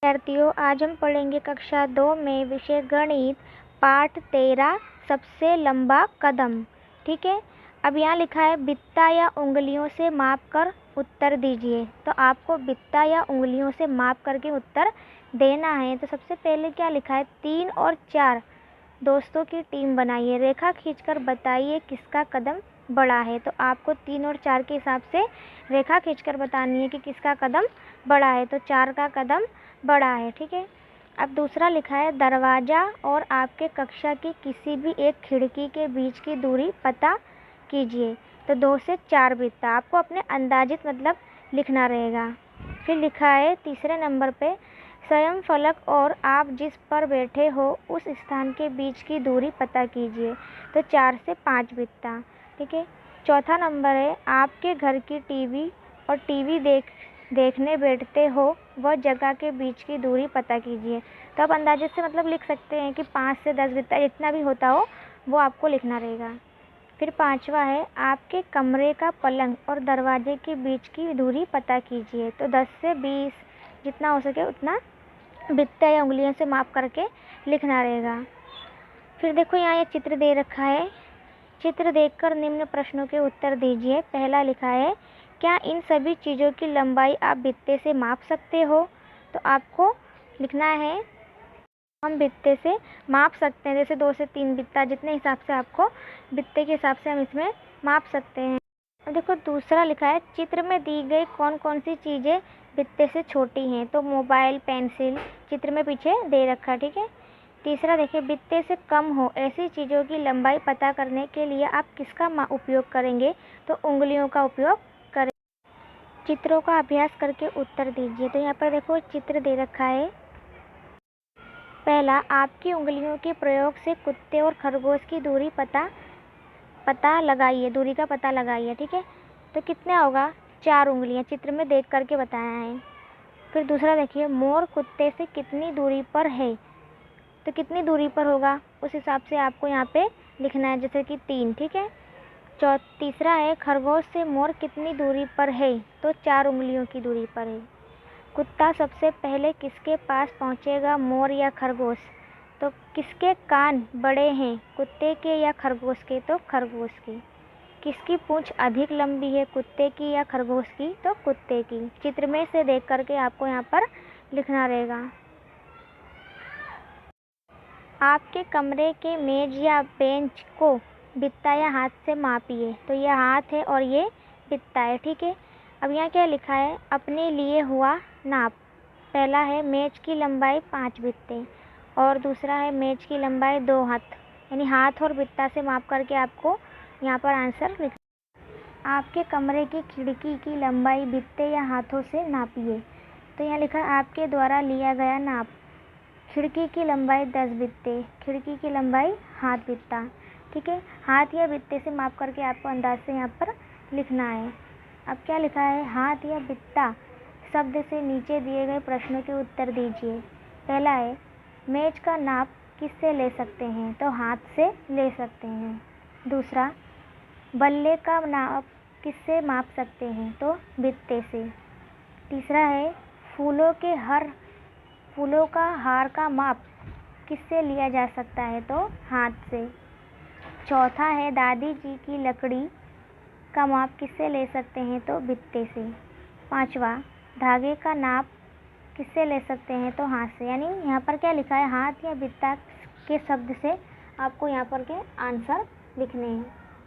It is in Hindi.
विद्यार्थियों, आज हम पढ़ेंगे कक्षा 2 में विषय गणित पाठ 13 सबसे लंबा कदम। ठीक है, अब यहाँ लिखा है बित्ता या उंगलियों से माप कर उत्तर दीजिए। तो आपको बित्ता या उंगलियों से माप करके उत्तर देना है। तो सबसे पहले क्या लिखा है, 3 और 4 दोस्तों की टीम बनाइए, रेखा खींचकर बताइए किसका कदम बड़ा है। तो आपको 3 और 4 के हिसाब से रेखा खींचकर बतानी है कि किसका कदम बड़ा है। तो 4 का कदम बड़ा है। ठीक है, अब दूसरा लिखा है दरवाज़ा और आपके कक्षा की किसी भी एक खिड़की के बीच की दूरी पता कीजिए। तो 2 से 4 बित्ता आपको अपने अंदाजित मतलब लिखना रहेगा। फिर लिखा है तीसरे नंबर पे स्वयं फलक और आप जिस पर बैठे हो उस स्थान के बीच की दूरी पता कीजिए। तो 4 से 5 बित्ता। ठीक है, चौथा नंबर है आपके घर की टीवी और टीवी देखने बैठते हो वह जगह के बीच की दूरी पता कीजिए। तो आप अंदाजे से मतलब लिख सकते हैं कि 5 से 10 बित्ता जितना भी होता हो वो आपको लिखना रहेगा। फिर पांचवा है आपके कमरे का पलंग और दरवाजे के बीच की दूरी पता कीजिए। तो 10 से 20 जितना हो सके उतना बित्ता या उंगलियों से माप करके लिखना रहेगा। फिर देखो यहाँ ये चित्र दे रखा है, चित्र देखकर निम्न प्रश्नों के उत्तर दीजिए। पहला लिखा है क्या इन सभी चीज़ों की लंबाई आप बित्ते से माप सकते हो। तो आपको लिखना है हम बित्ते से माप सकते हैं, जैसे 2 से 3 बित्ता जितने हिसाब से आपको बित्ते के हिसाब से हम इसमें माप सकते हैं। अब देखो दूसरा लिखा है चित्र में दी गई कौन कौन सी चीज़ें बित्ते से छोटी हैं। तो मोबाइल, पेंसिल चित्र में पीछे दे रखा है। ठीक है, तीसरा देखिए बित्ते से कम हो ऐसी चीज़ों की लंबाई पता करने के लिए आप किसका उपयोग करेंगे। तो उंगलियों का उपयोग करें। चित्रों का अभ्यास करके उत्तर दीजिए। तो यहाँ पर देखो चित्र दे रखा है। पहला आपकी उंगलियों के प्रयोग से कुत्ते और खरगोश की दूरी पता लगाइए, दूरी का पता लगाइए। ठीक है, तो कितना होगा, 4 उंगलियां चित्र में देख करके बताया है। फिर दूसरा देखिए मोर कुत्ते से कितनी दूरी पर है। तो कितनी दूरी पर होगा उस हिसाब से आपको यहाँ पे लिखना है, जैसे कि 3। ठीक है, तीसरा है खरगोश से मोर कितनी दूरी पर है। तो 4 उंगलियों की दूरी पर है। कुत्ता सबसे पहले किसके पास पहुँचेगा, मोर या खरगोश। तो किसके कान बड़े हैं, कुत्ते के या खरगोश के। तो खरगोश के। किसकी पूंछ अधिक लंबी है, कुत्ते की या खरगोश की। तो कुत्ते की। चित्र में से देख करके आपको यहाँ पर लिखना रहेगा। आपके कमरे के मेज या बेंच को बित्ता या हाथ से मापिए। तो ये हाथ है और ये बित्ता है। ठीक है, अब यहाँ क्या लिखा है अपने लिए हुआ नाप। पहला है मेज की लंबाई 5 बित्ते और दूसरा है मेज की लंबाई 2 हाथ, यानी हाथ और बित्ता से माप करके आपको यहाँ पर आंसर लिखना। आपके कमरे की खिड़की की लंबाई बित्ते या हाथों से नापिए। तो यहाँ लिखा है आपके द्वारा लिया गया नाप। खिड़की की लंबाई 10 बित्ते, खिड़की की लंबाई हाथ बित्ता। ठीक है, हाथ या बित्ते से माप करके आपको अंदाज से यहाँ पर लिखना है। अब क्या लिखा है हाथ या बित्ता शब्द से नीचे दिए गए प्रश्नों के उत्तर दीजिए। पहला है मेज का नाप किससे ले सकते हैं। तो हाथ से ले सकते हैं। दूसरा बल्ले का नाप किससे माप सकते हैं। तो बित्ते से। तीसरा है फूलों का हार का माप किससे लिया जा सकता है। तो हाथ से। चौथा है दादी जी की लकड़ी का माप किससे ले सकते हैं। तो बित्ते से। पांचवा धागे का नाप किससे ले सकते हैं। तो हाथ से। यानी यहाँ पर क्या लिखा है हाथ या बित्ता के शब्द से आपको यहाँ पर के आंसर लिखने हैं।